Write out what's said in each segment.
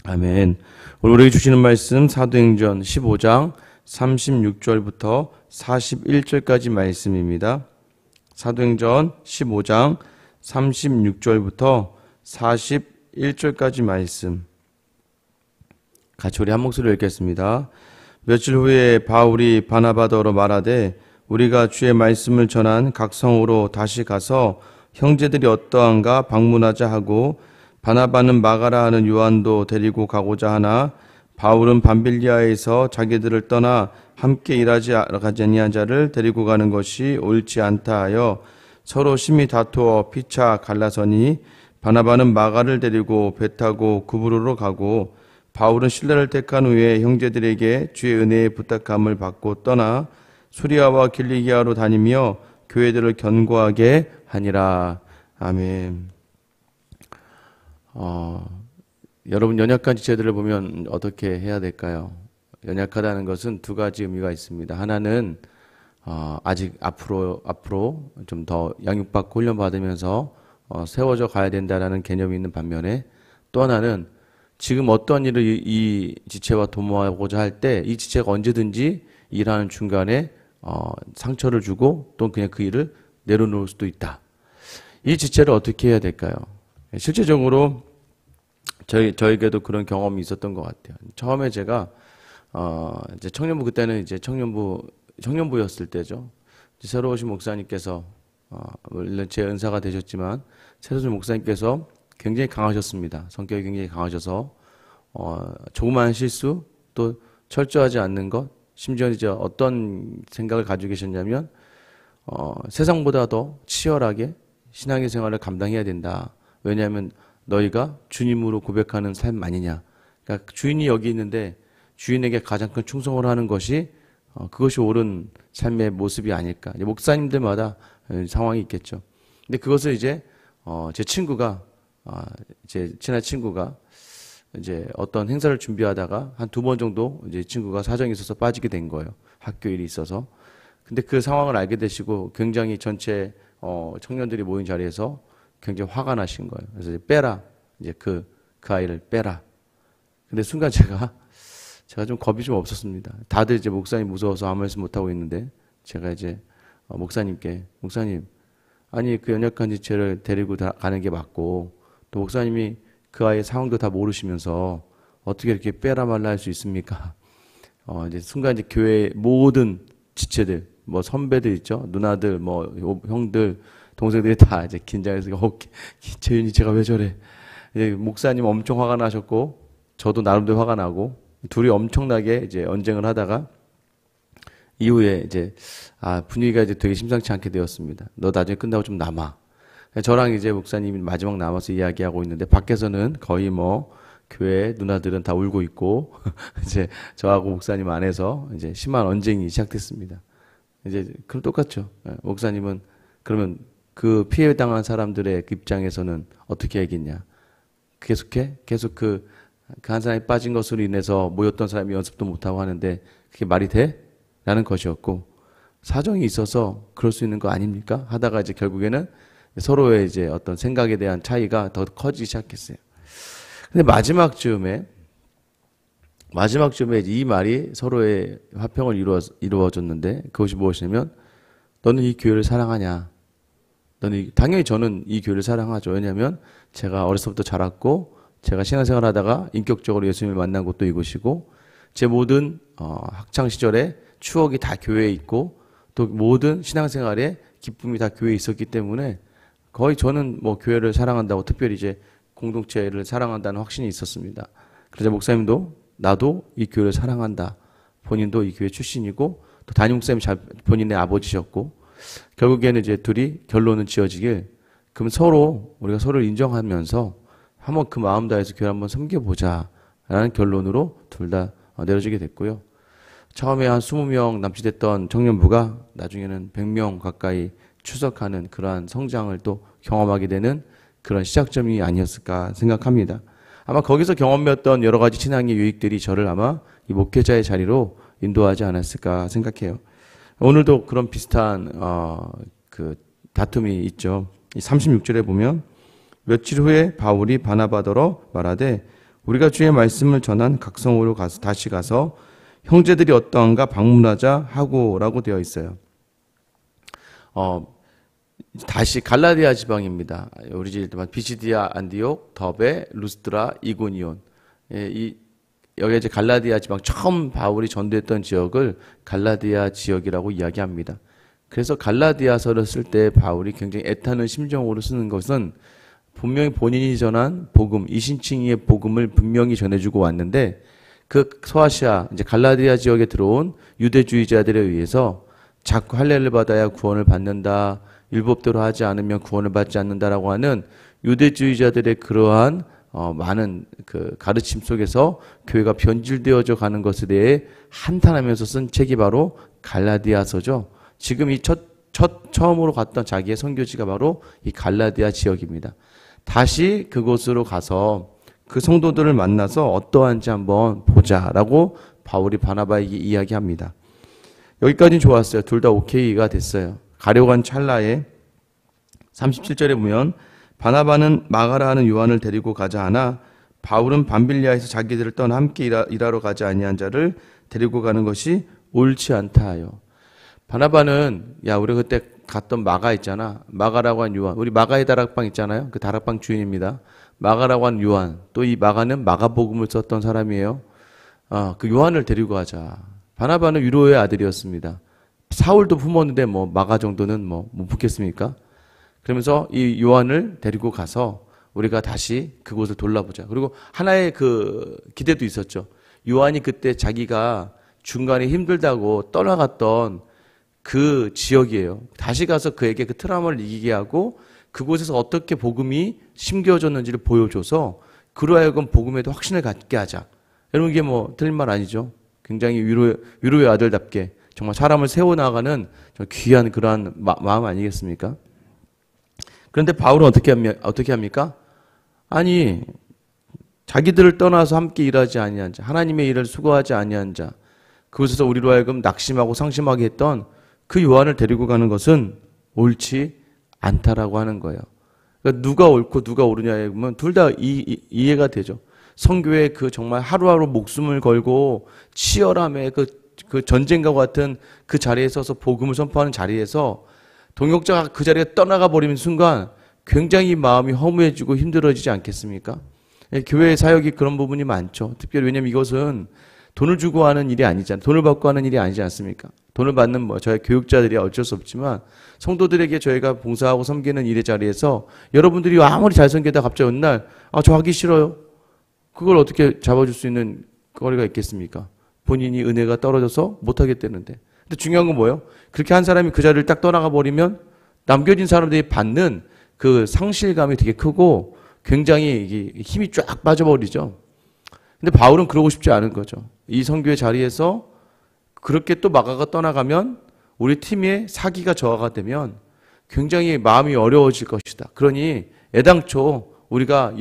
아멘. 오늘 우리에게 주시는 말씀 사도행전 15장 36절부터 41절까지 말씀입니다. 사도행전 15장 36절부터 41절까지 말씀. 같이 우리 한 목소리로 읽겠습니다. 며칠 후에 바울이 바나바더러 말하되 우리가 주의 말씀을 전한 각 성으로 다시 가서 형제들이 어떠한가 방문하자 하고 바나바는 마가라 하는 요한도 데리고 가고자 하나 바울은 밤빌리아에서 자기들을 떠나 함께 일하지 아니한 자를 데리고 가는 것이 옳지 않다 하여 서로 심히 다투어 피차 갈라서니 바나바는 마가를 데리고 배 타고 구브로로 가고 바울은 실라를 택한 후에 형제들에게 주의 은혜의 부탁함을 받고 떠나 수리아와 길리기아로 다니며 교회들을 견고하게 하니라. 아멘. 여러분 연약한 지체들을 보면 어떻게 해야 될까요? 연약하다는 것은 두 가지 의미가 있습니다. 하나는 아직 앞으로 좀 더 양육받고 훈련받으면서 세워져 가야 된다라는 개념이 있는 반면에 또 하나는 지금 어떤 일을 이 지체와 도모하고자 할 때 이 지체가 언제든지 일하는 중간에 상처를 주고 또 그냥 그 일을 내려놓을 수도 있다. 이 지체를 어떻게 해야 될까요? 실제적으로 저에게도 그런 경험이 있었던 것 같아요. 처음에 제가 이제 청년부 그때는 이제 청년부였을 때죠. 새로 오신 목사님께서 물론 제 은사가 되셨지만 새로 오신 목사님께서 굉장히 강하셨습니다. 성격이 굉장히 강하셔서 조그마한 실수 또 철저하지 않는 것 심지어 이제 어떤 생각을 가지고 계셨냐면 세상보다 더 치열하게 신앙의 생활을 감당해야 된다. 왜냐하면 너희가 주님으로 고백하는 삶 아니냐. 그러니까 주인이 여기 있는데 주인에게 가장 큰 충성을 하는 것이 그것이 옳은 삶의 모습이 아닐까. 목사님들마다 상황이 있겠죠. 근데 그것을 이제 제 친구가 제 친한 친구가 이제 어떤 행사를 준비하다가 한 2번 정도 이제 친구가 사정이 있어서 빠지게 된 거예요. 학교 일이 있어서. 근데 그 상황을 알게 되시고 굉장히 전체 청년들이 모인 자리에서 굉장히 화가 나신 거예요. 그래서 이제 빼라. 이제 그 아이를 빼라. 근데 순간 제가 좀 겁이 좀 없었습니다. 다들 이제 목사님 무서워서 아무 말씀 못 하고 있는데 제가 이제 목사님께 목사님 아니 그 연약한 지체를 데리고 가는 게 맞고 또 목사님이 그 아이의 상황도 다 모르시면서 어떻게 이렇게 빼라 말라 할 수 있습니까? 이제 순간 이제 교회 모든 지체들 뭐 선배들 있죠. 누나들 뭐 형들 동생들이 다 이제 긴장해서 재윤이 제가 왜 저래? 이제 목사님 엄청 화가 나셨고 저도 나름대로 화가 나고 둘이 엄청나게 이제 언쟁을 하다가 이후에 이제 분위기가 이제 되게 심상치 않게 되었습니다. 너 나중에 끝나고 좀 남아. 저랑 이제 목사님이 마지막 남아서 이야기하고 있는데 밖에서는 거의 뭐 교회 누나들은 다 울고 있고 이제 저하고 목사님 안에서 이제 심한 언쟁이 시작됐습니다. 이제 그럼 똑같죠. 목사님은 그러면 그 피해당한 사람들의 그 입장에서는 어떻게 하겠냐. 계속 그 한 사람이 빠진 것으로 인해서 모였던 사람이 연습도 못하고 하는데 그게 말이 돼? 라는 것이었고 사정이 있어서 그럴 수 있는 거 아닙니까? 하다가 이제 결국에는 서로의 이제 어떤 생각에 대한 차이가 더 커지기 시작했어요. 근데 마지막쯤에 이 말이 서로의 화평을 이루어졌는데 그것이 무엇이냐면 너는 이 교회를 사랑하냐? 당연히 저는 이 교회를 사랑하죠. 왜냐하면 제가 어렸을 때부터 자랐고 제가 신앙생활 하다가 인격적으로 예수님을 만난 곳도 이곳이고 제 모든 학창 시절의 추억이 다 교회에 있고 또 모든 신앙생활의 기쁨이 다 교회에 있었기 때문에 거의 저는 뭐 교회를 사랑한다고 특별히 이제 공동체를 사랑한다는 확신이 있었습니다. 그래서 목사님도 나도 이 교회를 사랑한다. 본인도 이 교회 출신이고 또 담임 목사님이 본인의 아버지셨고 결국에는 이제 둘이 결론은 지어지길 그럼 우리가 서로를 인정하면서 한번 그 마음 다해서 교회 한번 섬겨보자 라는 결론으로 둘 다 내려지게 됐고요. 처음에 한 20명 남짓했던 청년부가 나중에는 100명 가까이 출석하는 그러한 성장을 또 경험하게 되는 그런 시작점이 아니었을까 생각합니다. 아마 거기서 경험했던 여러 가지 신앙의 유익들이 저를 아마 이 목회자의 자리로 인도하지 않았을까 생각해요. 오늘도 그런 비슷한 그 다툼이 있죠. 이 36절에 보면 며칠 후에 바울이 바나바더러 말하되 우리가 주의 말씀을 전한 각성으로 다시 가서 형제들이 어떠한가 방문하자 하고라고 되어 있어요. 다시 갈라디아 지방입니다. 우리 지만 비시디아, 안디옥, 더베, 루스드라, 이고니온. 여기 이제 갈라디아 지방 처음 바울이 전도했던 지역을 갈라디아 지역이라고 이야기합니다. 그래서 갈라디아서를 쓸 때 바울이 굉장히 애타는 심정으로 쓰는 것은 분명히 본인이 전한 복음, 이신칭의의 복음을 분명히 전해주고 왔는데 그 소아시아, 이제 갈라디아 지역에 들어온 유대주의자들에 의해서 자꾸 할례를 받아야 구원을 받는다, 율법대로 하지 않으면 구원을 받지 않는다라고 하는 유대주의자들의 그러한 많은 그 가르침 속에서 교회가 변질되어져 가는 것에 대해 한탄하면서 쓴 책이 바로 갈라디아서죠. 지금 이 처음으로 갔던 자기의 선교지가 바로 이 갈라디아 지역입니다. 다시 그곳으로 가서 그 성도들을 만나서 어떠한지 한번 보자라고 바울이 바나바에게 이야기합니다. 여기까지는 좋았어요. 둘 다 오케이가 됐어요. 가려고 한 찰나에 37절에 보면 바나바는 마가라 하는 요한을 데리고 가자 하나 바울은 밤빌리아에서 자기들을 떠나 함께 일하러 가지 아니한 자를 데리고 가는 것이 옳지 않다 하여. 바나바는 우리 그때 갔던 마가 있잖아. 마가라고 한 요한. 우리 마가의 다락방 있잖아요. 그 다락방 주인입니다. 마가라고 한 요한. 또 이 마가는 마가복음을 썼던 사람이에요. 그 요한을 데리고 가자. 바나바는 위로의 아들이었습니다. 사울도 품었는데 마가 정도는 못 품겠습니까? 그러면서 이 요한을 데리고 가서 우리가 다시 그곳을 돌아보자. 그리고 하나의 그 기대도 있었죠. 요한이 그때 자기가 중간에 힘들다고 떠나갔던 그 지역이에요. 다시 가서 그에게 그 트라우마를 이기게 하고 그곳에서 어떻게 복음이 심겨졌는지를 보여줘서 그로 하여금 복음에도 확신을 갖게 하자. 여러분 이게 틀린 말 아니죠? 굉장히 위로의 아들답게 정말 사람을 세워나가는 귀한 그러한 마음 아니겠습니까? 그런데 바울은 어떻게 합니까? 아니 자기들을 떠나서 함께 일하지 아니한 자, 하나님의 일을 수고하지 아니한 자, 그곳에서 우리로 하여금 낙심하고 상심하게 했던 그 요한을 데리고 가는 것은 옳지 않다라고 하는 거예요. 그러니까 누가 옳고 누가 옳으냐에 보면 둘 다 이해가 되죠. 선교에 그 정말 하루하루 목숨을 걸고 치열함에 그 전쟁과 같은 그 자리에 서서 복음을 선포하는 자리에서 동역자가 그 자리에 떠나가 버리는 순간 굉장히 마음이 허무해지고 힘들어지지 않겠습니까? 교회의 사역이 그런 부분이 많죠. 특별히 왜냐면 이것은 돈을 주고 하는 일이 아니잖아요. 돈을 받고 하는 일이 아니지 않습니까? 돈을 받는 저희 교육자들이 어쩔 수 없지만 성도들에게 저희가 봉사하고 섬기는 일의 자리에서 여러분들이 아무리 잘 섬기다 갑자기 어느 날 저 하기 싫어요. 그걸 어떻게 잡아줄 수 있는 거리가 있겠습니까? 본인이 은혜가 떨어져서 못하겠다는데. 근데 중요한 건 뭐예요? 그렇게 한 사람이 그 자리를 딱 떠나가 버리면 남겨진 사람들이 받는 그 상실감이 되게 크고 굉장히 힘이 쫙 빠져버리죠. 근데 바울은 그러고 싶지 않은 거죠. 이 선교의 자리에서 그렇게 또 마가가 떠나가면 우리 팀의 사기가 저하가 되면 굉장히 마음이 어려워질 것이다. 그러니 애당초 우리가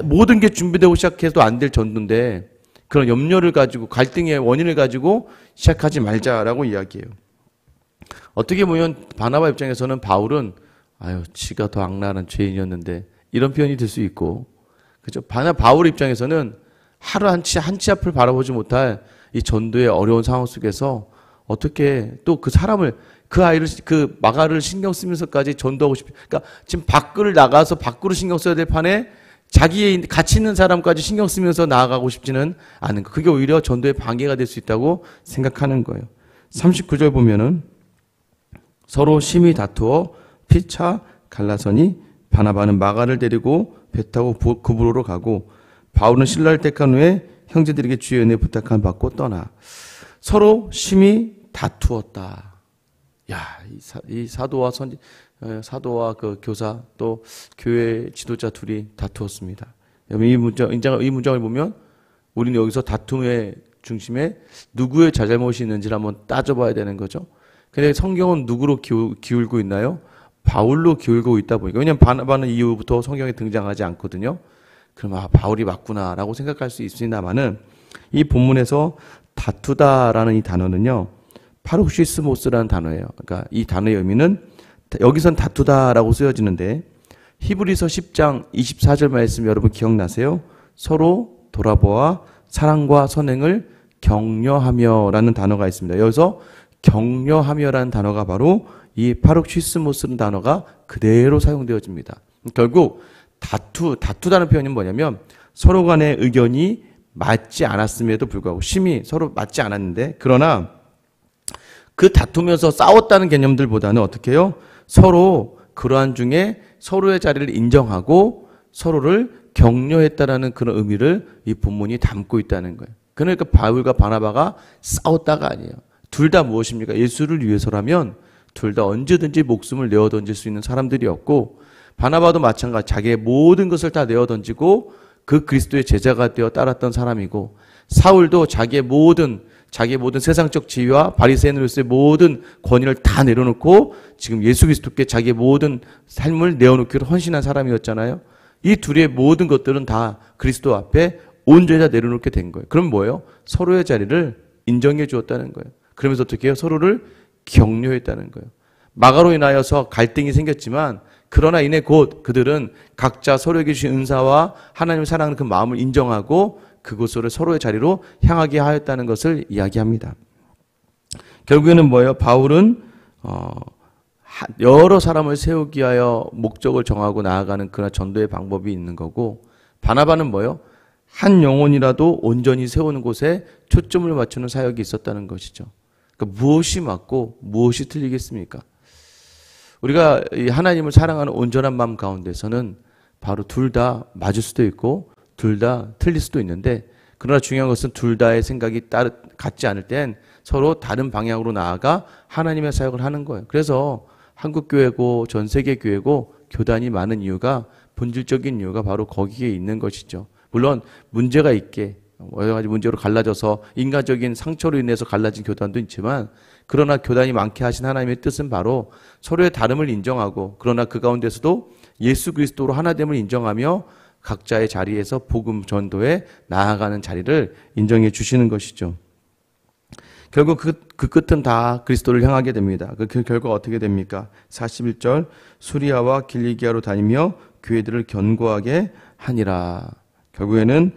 모든 게 준비되고 시작해도 안 될 전도인데 그런 염려를 가지고 갈등의 원인을 가지고 시작하지 말자라고 이야기해요. 어떻게 보면 바나바 입장에서는 바울은 지가 더 악랄한 죄인이었는데 이런 표현이 될 수 있고, 그죠? 바울 입장에서는 하루 한 치 앞을 바라보지 못할 이 전도의 어려운 상황 속에서 어떻게 또 그 사람을 그 마가를 신경 쓰면서까지 전도하고 그러니까 지금 밖을 나가서 밖으로 신경 써야 될 판에 자기의 가치 있는 사람까지 신경 쓰면서 나아가고 싶지는 않은 거. 그게 오히려 전도의 방해가 될 수 있다고 생각하는 거예요. 39절 보면은 서로 심히 다투어 피차 갈라서니 바나바는 마가를 데리고 배 타고 그브로로 가고 바울은 신라를 택한 후에 형제들에게 주의 은혜 부탁함 받고 떠나. 서로 심히 다투었다. 이 사도와 그 교사 또 교회 지도자 둘이 다투었습니다. 이 문장을 보면 우리는 여기서 다툼의 중심에 누구의 잘잘못이 있는지를 한번 따져봐야 되는 거죠. 근데 성경은 누구로 기울고 있나요? 바울로 기울고 있다 보니까. 왜냐하면 바나바는 이후부터 성경에 등장하지 않거든요. 그럼 바울이 맞구나라고 생각할 수 있습니다만은 이 본문에서 다투다라는 이 단어는요, 파룩시스모스라는 단어예요. 그러니까 이 단어의 의미는 여기선 다투다라고 쓰여지는데 히브리서 10장 24절 말씀 여러분 기억나세요? 서로 돌아보아 사랑과 선행을 격려하며라는 단어가 있습니다. 여기서 격려하며라는 단어가 바로 이 파록시스모스라는 단어가 그대로 사용되어집니다. 결국 다투다는 표현이 뭐냐면 서로 간의 의견이 맞지 않았음에도 불구하고 심히 서로 맞지 않았는데 그러나 그 다투면서 싸웠다는 개념들보다는 어떻게 해요? 서로 그러한 중에 서로의 자리를 인정하고 서로를 격려했다라는 그런 의미를 이 본문이 담고 있다는 거예요. 그러니까 바울과 바나바가 싸웠다가 아니에요. 둘 다 무엇입니까? 예수를 위해서라면 둘 다 언제든지 목숨을 내어 던질 수 있는 사람들이었고 바나바도 마찬가지 자기의 모든 것을 다 내어 던지고 그 그리스도의 제자가 되어 따랐던 사람이고 사울도 자기의 모든 세상적 지위와 바리새인으로서의 모든 권위를 다 내려놓고 지금 예수 그리스도께 자기의 모든 삶을 내어놓기로 헌신한 사람이었잖아요. 이 둘의 모든 것들은 다 그리스도 앞에 온전히 다 내려놓게 된 거예요. 그럼 뭐예요? 서로의 자리를 인정해 주었다는 거예요. 그러면서 어떻게 해요? 서로를 격려했다는 거예요. 마가로 인하여서 갈등이 생겼지만 그러나 이내 곧 그들은 각자 서로에게 주신 은사와 하나님을 사랑하는 그 마음을 인정하고 그곳으로 서로의 자리로 향하게 하였다는 것을 이야기합니다. 결국에는 뭐예요? 바울은 여러 사람을 세우기 위하여 목적을 정하고 나아가는 그런 전도의 방법이 있는 거고 바나바는 뭐예요? 한 영혼이라도 온전히 세우는 곳에 초점을 맞추는 사역이 있었다는 것이죠. 그러니까 무엇이 맞고 무엇이 틀리겠습니까? 우리가 하나님을 사랑하는 온전한 마음 가운데서는 바로 둘 다 맞을 수도 있고 둘 다 틀릴 수도 있는데 그러나 중요한 것은 둘 다의 생각이 같지 않을 땐 서로 다른 방향으로 나아가 하나님의 사역을 하는 거예요. 그래서 한국교회고 전 세계 교회고 교단이 많은 이유가 본질적인 이유가 바로 거기에 있는 것이죠. 물론 문제가 있게 여러 가지 문제로 갈라져서 인간적인 상처로 인해서 갈라진 교단도 있지만 그러나 교단이 많게 하신 하나님의 뜻은 바로 서로의 다름을 인정하고 그러나 그 가운데서도 예수 그리스도로 하나됨을 인정하며 각자의 자리에서 복음 전도에 나아가는 자리를 인정해 주시는 것이죠. 결국 그 끝은 다 그리스도를 향하게 됩니다. 그 결과가 어떻게 됩니까? 41절 수리아와 길리기아로 다니며 교회들을 견고하게 하니라. 결국에는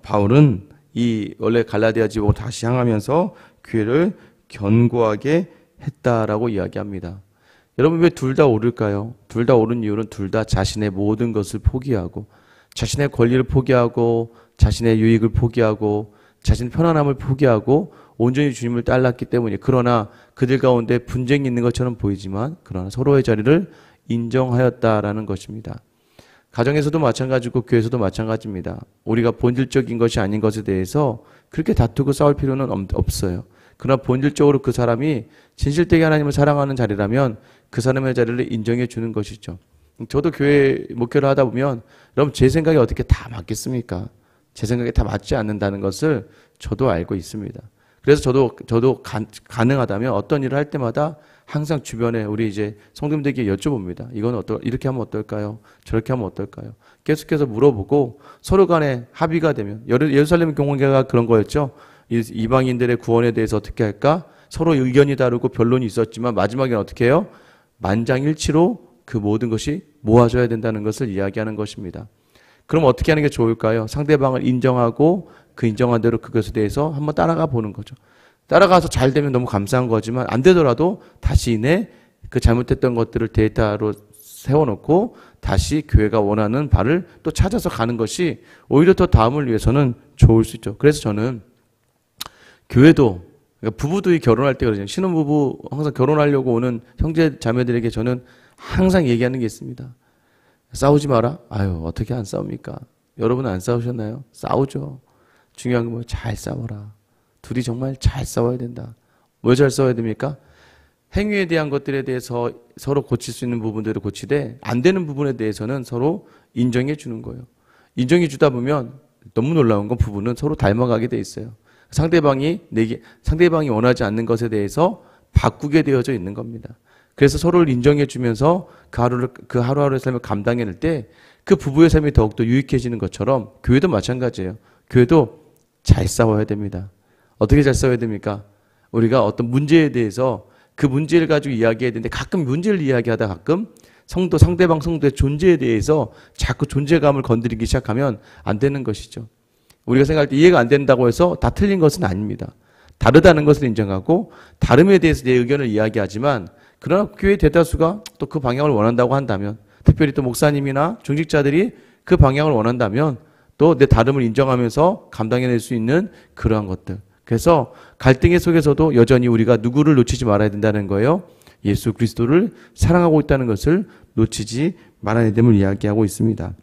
바울은 이 원래 갈라디아 지역으로 다시 향하면서 교회를 견고하게 했다라고 이야기합니다. 여러분 왜 둘 다 오를까요? 둘 다 오른 이유는 둘 다 자신의 모든 것을 포기하고 자신의 권리를 포기하고 자신의 유익을 포기하고 자신의 편안함을 포기하고 온전히 주님을 따랐기 때문에 그러나 그들 가운데 분쟁이 있는 것처럼 보이지만 그러나 서로의 자리를 인정하였다라는 것입니다. 가정에서도 마찬가지고 교회에서도 마찬가지입니다. 우리가 본질적인 것이 아닌 것에 대해서 그렇게 다투고 싸울 필요는 없어요. 그러나 본질적으로 그 사람이 진실되게 하나님을 사랑하는 자리라면 그 사람의 자리를 인정해 주는 것이죠. 저도 교회 목회를 하다 보면 여러분 제 생각이 어떻게 다 맞겠습니까? 제 생각이 다 맞지 않는다는 것을 저도 알고 있습니다. 그래서 저도 가능하다면 어떤 일을 할 때마다 항상 주변에 우리 이제 성도님들에게 여쭤봅니다. 이건 이렇게 하면 어떨까요? 저렇게 하면 어떨까요? 계속해서 물어보고 서로 간에 합의가 되면 예루살렘 공동체가 그런 거였죠. 이방인들의 구원에 대해서 어떻게 할까? 서로 의견이 다르고 변론이 있었지만 마지막에는 어떻게 해요? 만장일치로 그 모든 것이 모아져야 된다는 것을 이야기하는 것입니다. 그럼 어떻게 하는 게 좋을까요? 상대방을 인정하고 그 인정한 대로 그것에 대해서 한번 따라가 보는 거죠. 따라가서 잘 되면 너무 감사한 거지만 안 되더라도 다시 그 잘못했던 것들을 데이터로 세워놓고 다시 교회가 원하는 바를 또 찾아서 가는 것이 오히려 더 다음을 위해서는 좋을 수 있죠. 그래서 저는 교회도 그러니까 부부들이 결혼할 때 그러잖아요. 신혼부부 항상 결혼하려고 오는 형제 자매들에게 저는 항상 얘기하는 게 있습니다. 싸우지 마라. 아유 어떻게 안 싸웁니까? 여러분은 안 싸우셨나요? 싸우죠. 중요한 건 뭐 잘 싸워라. 둘이 정말 잘 싸워야 된다. 왜 잘 싸워야 됩니까? 행위에 대한 것들에 대해서 서로 고칠 수 있는 부분들을 고치되 안 되는 부분에 대해서는 서로 인정해 주는 거예요. 인정해 주다 보면 너무 놀라운 건 부부는 서로 닮아가게 돼 있어요. 상대방이 원하지 않는 것에 대해서 바꾸게 되어져 있는 겁니다. 그래서 서로를 인정해 주면서 그 하루하루의 삶을 감당해낼 때 그 부부의 삶이 더욱더 유익해지는 것처럼 교회도 마찬가지예요. 교회도 잘 싸워야 됩니다. 어떻게 잘 싸워야 됩니까? 우리가 어떤 문제에 대해서 그 문제를 가지고 이야기해야 되는데 가끔 문제를 이야기하다 가끔 상대방 성도의 존재에 대해서 자꾸 존재감을 건드리기 시작하면 안 되는 것이죠. 우리가 생각할 때 이해가 안 된다고 해서 다 틀린 것은 아닙니다. 다르다는 것을 인정하고 다름에 대해서 내 의견을 이야기하지만 그러나 교회 대다수가 또 그 방향을 원한다고 한다면 특별히 또 목사님이나 중직자들이 그 방향을 원한다면 또 내 다름을 인정하면서 감당해낼 수 있는 그러한 것들. 그래서 갈등의 속에서도 여전히 우리가 누구를 놓치지 말아야 된다는 거예요. 예수 그리스도를 사랑하고 있다는 것을 놓치지 말아야 됨을 이야기하고 있습니다.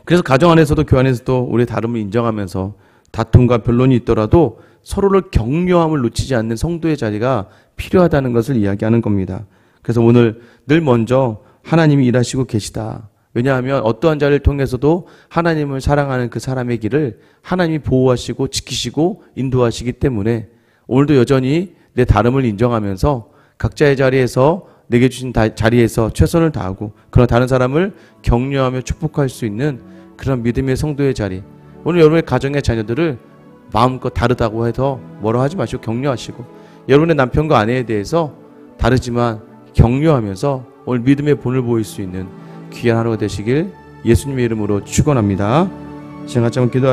그래서 가정 안에서도 교회 안에서도 우리의 다름을 인정하면서 다툼과 변론이 있더라도 서로를 격려함을 놓치지 않는 성도의 자리가 필요하다는 것을 이야기하는 겁니다. 그래서 오늘 늘 먼저 하나님이 일하시고 계시다. 왜냐하면 어떠한 자를 통해서도 하나님을 사랑하는 그 사람의 길을 하나님이 보호하시고 지키시고 인도하시기 때문에 오늘도 여전히 내 다름을 인정하면서 각자의 자리에서 내게 주신 자리에서 최선을 다하고 그러나 다른 사람을 격려하며 축복할 수 있는 그런 믿음의 성도의 자리. 오늘 여러분의 가정의 자녀들을 마음껏 다르다고 해서 뭐라 하지 마시고 격려하시고 여러분의 남편과 아내에 대해서 다르지만 격려하면서 오늘 믿음의 본을 보일 수 있는 귀한 하루가 되시길 예수님의 이름으로 축원합니다. 시간 같이 한번 기도